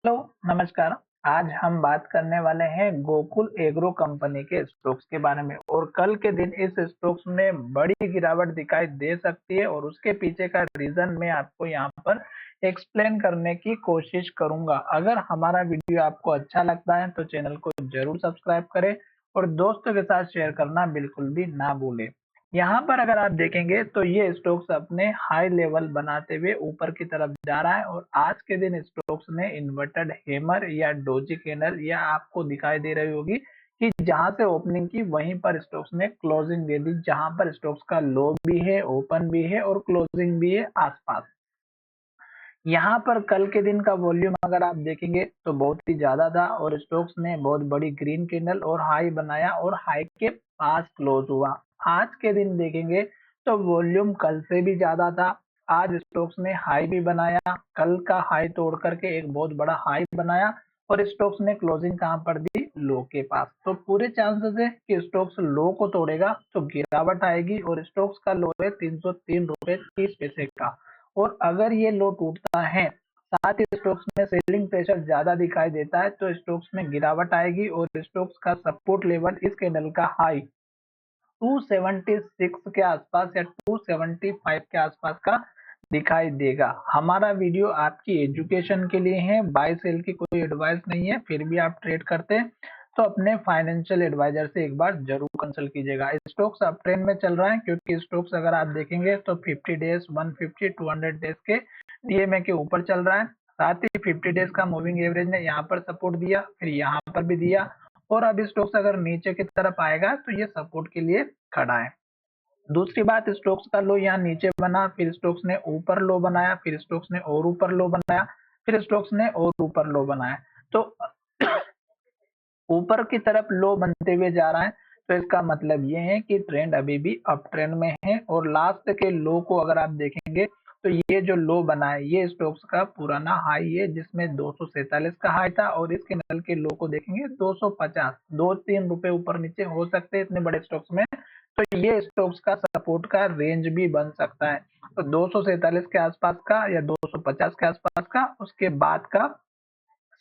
Hello, नमस्कार। आज हम बात करने वाले हैं गोकुल एग्रो कंपनी के स्टॉक्स के बारे में और कल के दिन इस स्टॉक्स में बड़ी गिरावट दिखाई दे सकती है और उसके पीछे का रीजन मैं आपको यहाँ पर एक्सप्लेन करने की कोशिश करूंगा। अगर हमारा वीडियो आपको अच्छा लगता है तो चैनल को जरूर सब्सक्राइब करें और दोस्तों के साथ शेयर करना बिल्कुल भी ना भूलें। यहाँ पर अगर आप देखेंगे तो ये स्टॉक्स अपने हाई लेवल बनाते हुए ऊपर की तरफ जा रहा है और आज के दिन स्टॉक्स ने इन्वर्टेड हैमर या डोजी कैंडल या आपको दिखाई दे रही होगी कि जहां से ओपनिंग की वहीं पर स्टॉक्स ने क्लोजिंग दे दी, जहां पर स्टॉक्स का लो भी है, ओपन भी है और क्लोजिंग भी है आसपास। यहाँ पर कल के दिन का वॉल्यूम अगर आप देखेंगे तो बहुत ही ज्यादा था और स्टॉक्स ने बहुत बड़ी ग्रीन कैंडल और हाई बनाया और हाई के पास क्लोज हुआ। आज के दिन देखेंगे तो वॉल्यूम कल से भी ज्यादा था। आज स्टॉक्स ने हाई भी बनाया, कल का हाई तोड़ करके एक बहुत बड़ा हाई बनाया और स्टॉक्स ने क्लोजिंग कहां पर दी? लो के पास। तो पूरे चांसेस है कि स्टॉक्स लो को तोड़ेगा तो गिरावट आएगी और स्टॉक्स का लो है 303 रुपए 30 पैसे का। और अगर ये लो टूटता है, साथ ही स्टॉक्स में सेलिंग प्रेशर ज्यादा दिखाई देता है तो स्टॉक्स में गिरावट आएगी और स्टॉक्स का सपोर्ट लेवल इस कैंडल का हाई 276 के आसपास या 275 के आसपास का दिखाई देगा। हमारा वीडियो आपकी एजुकेशन के लिए है, बाय सेल की कोई एडवाइस नहीं है। फिर भी आप ट्रेड करते हैं तो अपने फाइनेंशियल एडवाइजर से एक बार जरूर कंसल्ट कीजिएगा। स्टॉक्स अप ट्रेंड में चल रहा है क्योंकि स्टॉक्स अगर आप देखेंगे तो 50 डेज 150 200 डेज के डीएमए के ऊपर चल रहा है। साथ ही 50 डेज का मूविंग एवरेज ने यहाँ पर सपोर्ट दिया, फिर यहाँ पर भी दिया और अब स्टॉक्स अगर नीचे की तरफ आएगा तो ये सपोर्ट के लिए खड़ा है। दूसरी बात, स्टोक्स का लो यहाँ नीचे बना, फिर स्टोक्स ने ऊपर लो बनाया, फिर स्टोक्स ने और ऊपर लो बनाया, फिर स्टोक्स ने और ऊपर लो बनाया। तो ऊपर की तरफ लो बनते हुए जा रहा है तो इसका मतलब ये है कि ट्रेंड अभी भी अप ट्रेंड में है। और लास्ट के लो को अगर आप देखेंगे तो ये जो लो बना है ये स्टॉक्स का पुराना हाई है जिसमें 247 का हाई था और इस कैंडल के लो को देखेंगे 250, 2-3 रुपए ऊपर नीचे हो सकते हैं इतने बड़े स्टॉक्स में। तो ये स्टॉक्स का सपोर्ट का रेंज भी बन सकता है। तो 247 के आसपास का या 250 के आसपास का, उसके बाद का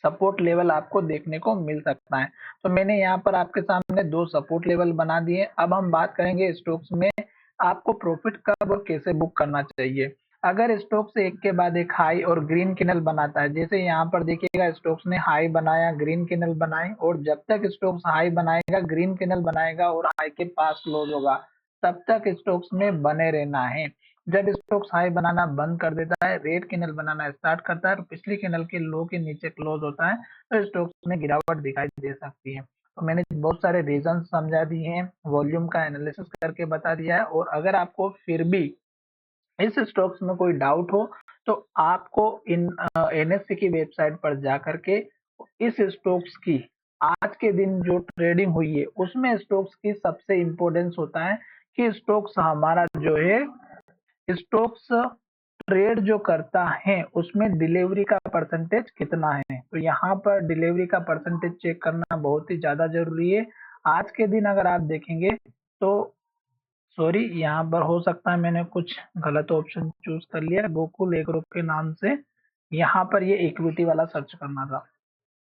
सपोर्ट लेवल आपको देखने को मिल सकता है। तो मैंने यहाँ पर आपके सामने दो सपोर्ट लेवल बना दिए। अब हम बात करेंगे स्टॉक्स में आपको प्रॉफिट कब और कैसे बुक करना चाहिए। अगर स्टॉक्स एक के बाद एक हाई और ग्रीन कैंडल बनाता है, जैसे यहाँ पर देखिएगा स्टॉक्स ने हाई बनाया, ग्रीन कैंडल बनाई और जब तक स्टॉक्स हाई बनाएगा, ग्रीन कैंडल बनाएगा और हाई के पास क्लोज होगा, तब तक स्टॉक्स में बने रहना है। जब स्टॉक्स हाई बनाना बंद कर देता है, रेड कैंडल बनाना स्टार्ट करता है और पिछली कैंडल के लो के नीचे क्लोज होता है तो स्टॉक्स में गिरावट दिखाई दे सकती है। तो मैंने बहुत सारे रीजन समझा दिए हैं, वॉल्यूम का एनालिसिस करके बता दिया है। और अगर आपको फिर भी इस स्टॉक्स में कोई डाउट हो तो आपको इन एनएससी की वेबसाइट पर जा करके इस स्टॉक्स की आज के दिन जो ट्रेडिंग हुई है उसमें स्टॉक्स की सबसे इम्पोर्टेंस होता है कि स्टॉक्स हमारा जो है स्टॉक्स ट्रेड जो करता है उसमें डिलीवरी का परसेंटेज कितना है। तो यहाँ पर डिलीवरी का परसेंटेज चेक करना बहुत ही ज्यादा जरूरी है। आज के दिन अगर आप देखेंगे तो सॉरी, यहाँ पर हो सकता है मैंने कुछ गलत ऑप्शन चूज कर लिया, गोकुल एग्रो के नाम से यहाँ पर ये इक्विटी वाला सर्च करना था।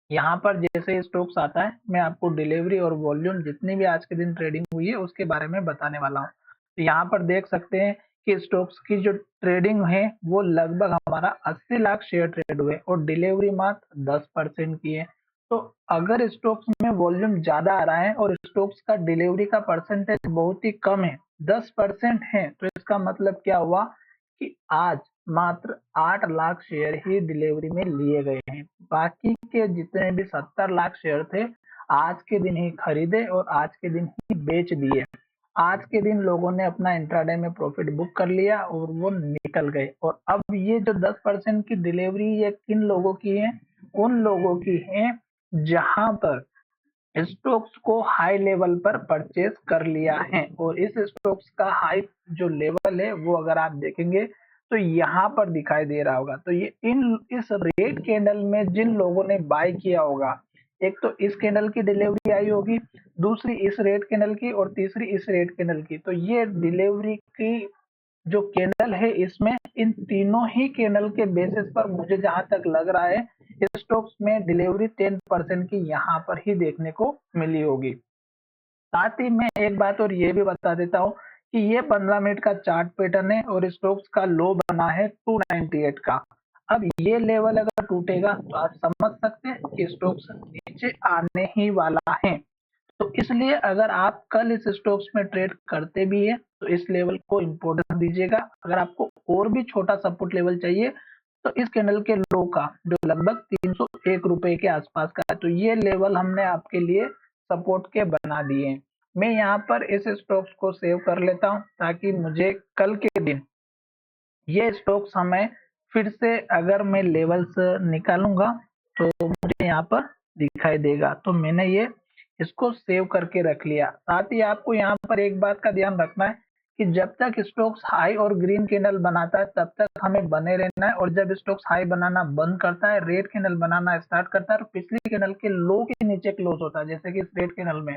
यहाँ पर जैसे स्टॉक्स आता है मैं आपको डिलीवरी और वॉल्यूम जितनी भी आज के दिन ट्रेडिंग हुई है उसके बारे में बताने वाला हूँ। तो यहाँ पर देख सकते हैं कि स्टॉक्स की जो ट्रेडिंग है वो लगभग हमारा 80 लाख शेयर ट्रेड हुए और डिलीवरी मात्र 10% की है। तो अगर स्टॉक्स में वॉल्यूम ज्यादा आ रहा है और स्टॉक्स का डिलीवरी का परसेंटेज बहुत ही कम है, 10% है, तो इसका मतलब क्या हुआ कि आज मात्र 8 लाख शेयर ही डिलीवरी में लिए गए हैं। बाकी के जितने भी 70 लाख शेयर थे आज के दिन ही खरीदे और आज के दिन ही बेच दिए। आज के दिन लोगों ने अपना इंट्राडे में प्रॉफिट बुक कर लिया और वो निकल गए। और अब ये जो 10% की डिलीवरी ये किन लोगों की है? उन लोगों की है जहां पर स्टॉक्स को हाई लेवल पर परचेज कर लिया है। और इस स्टॉक्स का हाई जो लेवल है वो अगर आप देखेंगे तो यहाँ पर दिखाई दे रहा होगा। तो ये इन इस रेड कैंडल में जिन लोगों ने बाय किया होगा, एक तो इस कैंडल की डिलीवरी आई होगी, दूसरी इस रेड कैंडल की और तीसरी इस रेड कैंडल की। तो ये डिलीवरी की जो कैंडल है इसमें इन तीनों ही कैंडल के बेसिस पर मुझे जहां तक लग रहा है स्टॉक्स में डिलीवरी 10% की यहाँ पर ही देखने को मिली होगी। साथ ही मैं एक बात और ये भी बता देता हूँ कि ये 15 मिनट का चार्ट पैटर्न है और स्टॉक्स का लो बना है 298 का। अब ये लेवल अगर टूटेगा तो आप समझ सकते हैं कि स्टॉक्स नीचे आने ही वाला है। तो इसलिए अगर आप कल इस स्टॉक्स में ट्रेड करते भी है तो इस लेवल को इम्पोर्टेंस दीजिएगा। अगर आपको और भी छोटा सपोर्ट लेवल चाहिए तो इस कैंडल के लो का जो लगभग 301 रुपए के आसपास का है, तो ये लेवल हमने आपके लिए सपोर्ट के बना दिए हैं। मैं यहाँ पर इस स्टॉक्स को सेव कर लेता हूँ ताकि मुझे कल के दिन ये स्टॉक्स हमें फिर से अगर मैं लेवल्स निकालूंगा तो मुझे यहाँ पर दिखाई देगा। तो मैंने ये इसको सेव करके रख लिया। साथ ही आपको यहाँ पर एक बात का ध्यान रखना है कि जब तक स्टॉक्स हाई और ग्रीन कैंडल बनाता है तब तक हमें बने रहना है, और जब स्टॉक्स हाई बनाना बंद करता है, रेड कैंडल बनाना स्टार्ट करता है और पिछली कैंडल के लो के नीचे क्लोज होता है जैसे कि इस रेड कैंडल में,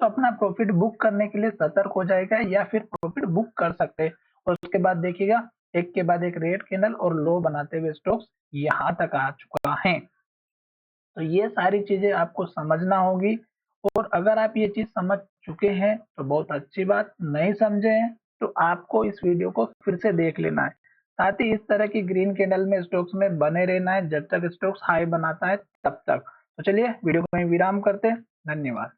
तो अपना प्रॉफिट बुक करने के लिए सतर्क हो जाएगा या फिर प्रॉफिट बुक कर सकते हैं। और उसके बाद देखिएगा एक के बाद एक रेड कैंडल और लो बनाते हुए स्टॉक्स यहाँ तक आ चुका है। तो ये सारी चीजें आपको समझना होगी, और अगर आप ये चीज समझ चुके हैं तो बहुत अच्छी बात, नहीं समझे हैं तो आपको इस वीडियो को फिर से देख लेना है। साथ ही इस तरह की ग्रीन कैंडल में स्टॉक्स में बने रहना है जब तक स्टॉक्स हाई बनाता है तब तक। तो चलिए वीडियो को वहीं विराम करते हैं। धन्यवाद।